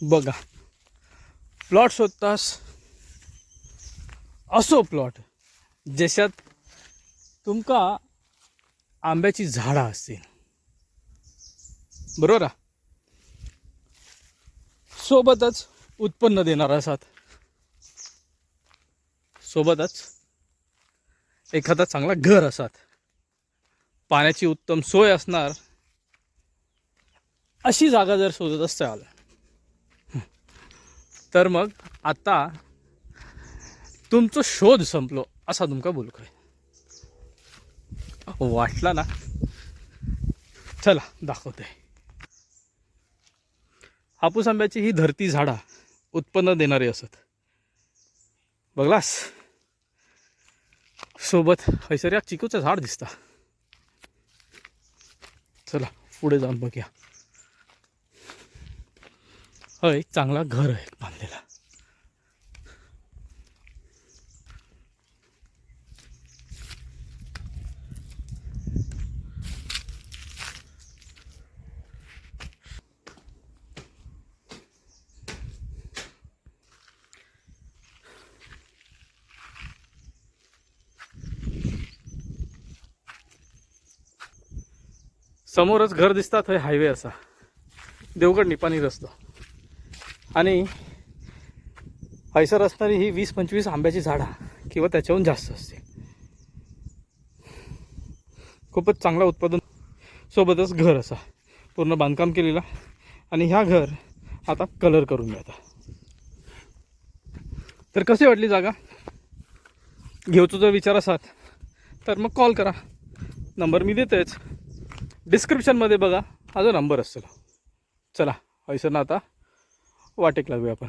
बघा प्लॉट शोधतास असो प्लॉट ज्याच्यात तुमका आंब्याची झाडं असतील, बरोबर. सोबतच उत्पन्न देणार असतात, सोबतच एखादा चांगला घर असतात, पाण्याची उत्तम सोय असणार, अशी जागा जर शोधत असाल तर मग आता तुमचं शोध संपलो असा तुमका बोलतोय. वाटला ना? चला दाखवते. हापूस आंब्याची ही धरती झाडा उत्पन्न देणारी असत. बघलास सोबत हैसर या चिकूचं झाड दिसता. चला पुढे जाऊन बघूया. हय चांगला घर आहे बांधलेला. समोरच घर दिसतात. हे हायवे असा देवगड निपाणी रस्ता आणि हैसर असणारी ही 20-25 आंब्याची झाडा किंवा त्याच्याहून जास्त असते. खूपच चांगला उत्पादन, सोबतच घर असा पूर्ण बांधकाम केलेला. आणि ह्या घर आता कलर करून घ्या. तर कशी वाटली जागा? घेऊचा जर विचार असाल तर मग कॉल करा. नंबर मी देतेच डिस्क्रिप्शनमध्ये, बघा हा जो नंबर असेल. चला हैसरनं आता वाटेक लागूया आपण.